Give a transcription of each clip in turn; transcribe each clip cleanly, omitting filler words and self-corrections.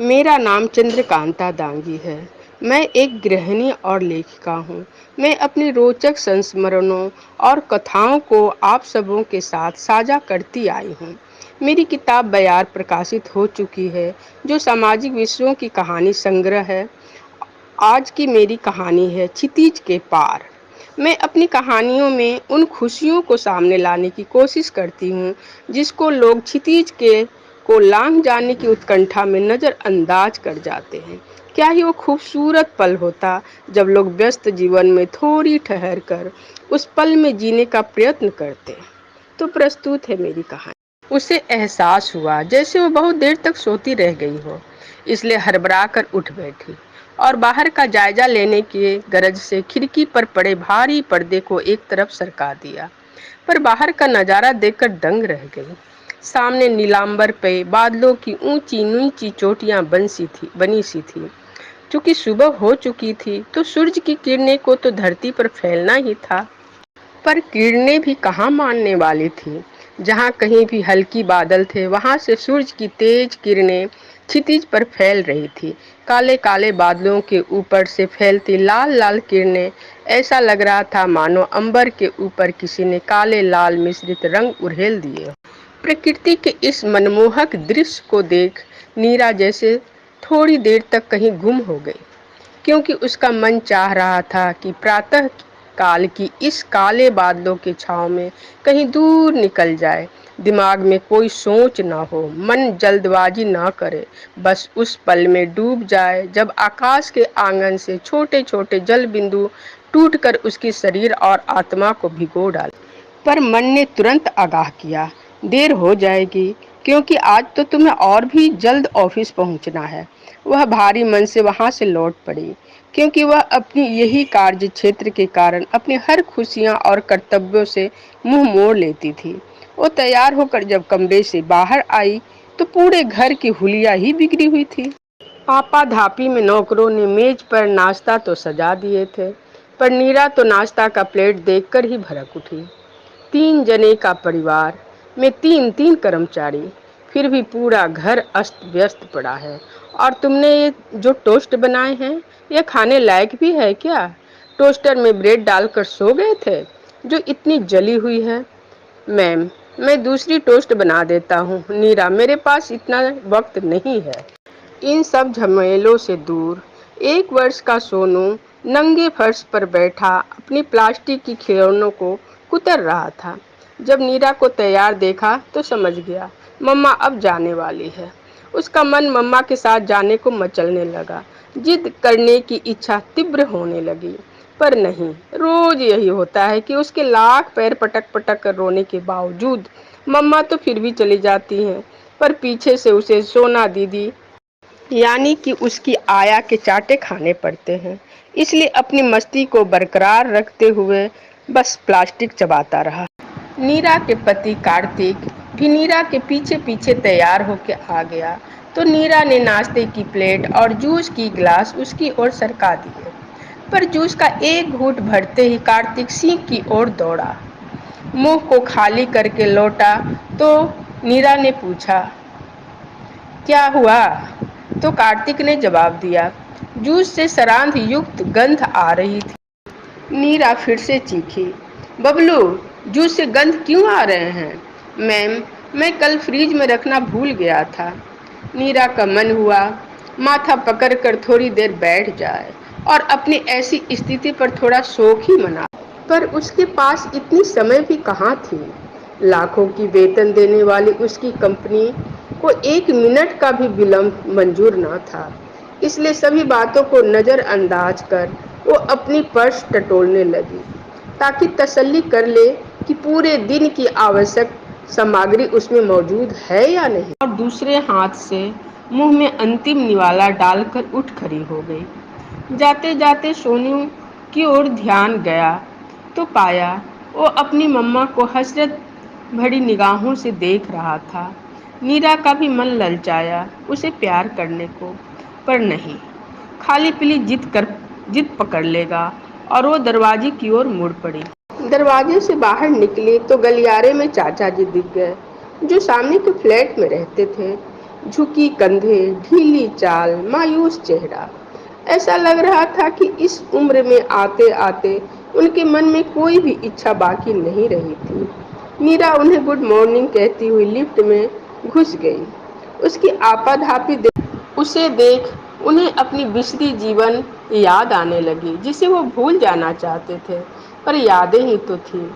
मेरा नाम चंद्रकांता दांगी है। मैं एक गृहिणी और लेखिका हूँ। मैं अपनी रोचक संस्मरणों और कथाओं को आप सबों के साथ साझा करती आई हूँ। मेरी किताब बयार प्रकाशित हो चुकी है, जो सामाजिक विषयों की कहानी संग्रह है। आज की मेरी कहानी है क्षितिज के पार। मैं अपनी कहानियों में उन खुशियों को सामने लाने की कोशिश करती हूँ जिसको लोग क्षितिज के को लांघ जाने की उत्कंठा में नज़रअंदाज कर जाते हैं। क्या ही वो खूबसूरत पल होता जब लोग व्यस्त जीवन में थोड़ी ठहर कर उस पल में जीने का प्रयत्न करते। तो प्रस्तुत है मेरी कहानी। उसे एहसास हुआ जैसे वो बहुत देर तक सोती रह गई हो, इसलिए हड़बड़ा कर उठ बैठी और बाहर का जायजा लेने की गरज से खिड़की पर पड़े भारी पर्दे को एक तरफ सरका दिया। पर बाहर का नज़ारा देखकर दंग रह गई। सामने नीलांबर पे बादलों की ऊंची नीची चोटियां बनी सी थी। चूंकि सुबह हो चुकी थी तो सूरज की किरणें को तो धरती पर फैलना ही था, पर किरणें भी कहाँ मानने वाली थी। जहाँ कहीं भी हल्की बादल थे, वहां से सूरज की तेज किरणें क्षितिज पर फैल रही थी। काले काले बादलों के ऊपर से फैलती लाल लाल किरणें, ऐसा लग रहा था मानो अंबर के ऊपर किसी ने काले लाल मिश्रित रंग उड़ेल दिए। प्रकृति के इस मनमोहक दृश्य को देख नीरा जैसे थोड़ी देर तक कहीं गुम हो गई, क्योंकि उसका मन चाह रहा था कि प्रातः काल की इस काले बादलों के छांव में कहीं दूर निकल जाए। दिमाग में कोई सोच ना हो, मन जल्दबाजी ना करे, बस उस पल में डूब जाए जब आकाश के आंगन से छोटे छोटे जल बिंदु टूटकर उसकी शरीर और आत्मा को भिगो डाले। पर मन ने तुरंत आगाह किया, देर हो जाएगी, क्योंकि आज तो तुम्हें और भी जल्द ऑफिस पहुंचना है। वह भारी मन से वहां से लौट पड़ी, क्योंकि वह अपनी यही कार्य क्षेत्र के कारण अपनी हर खुशियां और कर्तव्यों से मुंह मोड़ लेती थी। वो तैयार होकर जब कमरे से बाहर आई तो पूरे घर की हुलिया ही बिगड़ी हुई थी। आपाधापी में नौकरों ने मेज पर नाश्ता तो सजा दिए थे, पर नीरा तो नाश्ता का प्लेट देखकर ही भड़क उठी। 3 जने का परिवार में 3-3 कर्मचारी, फिर भी पूरा घर अस्त व्यस्त पड़ा है। और तुमने ये जो टोस्ट बनाए हैं, ये खाने लायक भी है क्या? टोस्टर में ब्रेड डालकर सो गए थे जो इतनी जली हुई है। मैम, मैं दूसरी टोस्ट बना देता हूँ नीरा, मेरे पास इतना वक्त नहीं है। इन सब झमेलों से दूर 1 वर्ष का सोनू नंगे फर्श पर बैठा अपनी प्लास्टिक की खिलौनों को कुतर रहा था। जब नीरा को तैयार देखा तो समझ गया मम्मा अब जाने वाली है। उसका मन मम्मा के साथ जाने को मचलने लगा। जिद करने की इच्छा तीव्र होने लगी, पर नहीं, रोज यही होता है कि उसके लाख पैर पटक पटक कर रोने के बावजूद मम्मा तो फिर भी चली जाती हैं। पर पीछे से उसे सोना दीदी यानी कि उसकी आया के चाटे खाने पड़ते हैं। इसलिए अपनी मस्ती को बरकरार रखते हुए बस प्लास्टिक चबाता रहा। नीरा के पति कार्तिक भी नीरा के पीछे पीछे तैयार होकर आ गया, तो नीरा ने नाश्ते की प्लेट और जूस की गिलास उसकी ओर सरका दिए। पर जूस का एक घूंट भरते ही कार्तिक सिंह की ओर दौड़ा। मुंह को खाली करके लौटा तो नीरा ने पूछा, क्या हुआ? तो कार्तिक ने जवाब दिया, जूस से सरांध युक्त गंध आ रही थी। नीरा फिर से चीखी, बबलू, जूस से गंध क्यों आ रहे हैं? मैम, मैं कल फ्रिज में रखना भूल गया था। नीरा का मन हुआ माथा पकड़कर थोड़ी देर बैठ जाए और अपनी ऐसी स्थिति पर थोड़ा शोक ही मना, पर उसके पास इतनी समय भी कहाँ थी। लाखों की वेतन देने वाली उसकी कंपनी को 1 मिनट का भी विलंब मंजूर न था। इसलिए सभी बातों को नज़रअंदाज कर वो अपनी पर्स टटोलने लगी, ताकि तसल्ली कर ले कि पूरे दिन की आवश्यक सामग्री उसमें मौजूद है या नहीं। और दूसरे हाथ से मुंह में अंतिम निवाला डालकर उठ खड़ी हो गई। जाते जाते सोनू की ओर ध्यान गया तो पाया वो अपनी मम्मा को हसरत भरी निगाहों से देख रहा था। नीरा का भी मन ललचाया उसे प्यार करने को, पर नहीं, खाली पीली जिद पकड़ लेगा, और वो दरवाजे की ओर मुड़ पड़ी। दरवाजे से बाहर निकली तो गलियारे में चाचा जी दिख गए, जो सामने के फ्लैट में रहते थे। झुकी कंधे, ढीली चाल, मायूस चेहरा। ऐसा लग रहा था कि इस उम्र में आते आते उनके मन में कोई भी इच्छा बाकी नहीं रही थी। मीरा उन्हें गुड मॉर्निंग कहती हुई लिफ्ट में घुस गई। उसकी आपाधापी उसे देख उन्हें अपनी बिछड़ी जीवन याद आने लगी, जिसे वो भूल जाना चाहते थे, पर यादें ही तो थी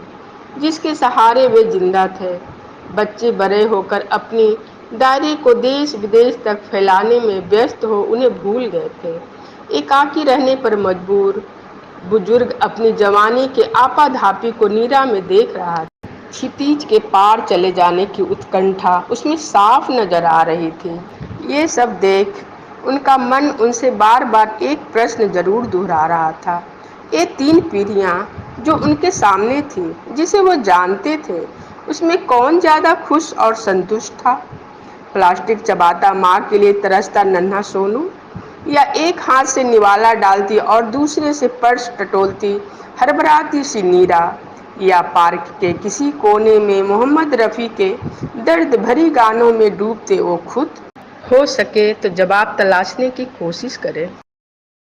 जिसके सहारे वे जिंदा थे। बच्चे बड़े होकर अपनी दायरे को देश विदेश तक फैलाने में व्यस्त हो उन्हें भूल गए थे। एकाकी रहने पर मजबूर बुजुर्ग अपनी जवानी के आपाधापी को नीरा में देख रहा था। क्षितिज के पार चले जाने की उत्कंठा उसमें साफ नजर आ रही थी। ये सब देख उनका मन उनसे बार बार एक प्रश्न जरूर दोहरा रहा था। ये 3 पीढ़ियां जो उनके सामने थी, जिसे वो जानते थे, उसमें कौन ज्यादा खुश और संतुष्ट था? प्लास्टिक चबाता माँ के लिए तरसता नन्हा सोनू, या एक हाथ से निवाला डालती और दूसरे से पर्स टटोलती हरबराती सी नीरा, या पार्क के किसी कोने में मोहम्मद रफ़ी के दर्द भरी गानों में डूबते वो खुद? हो सके तो जवाब तलाशने की कोशिश करें।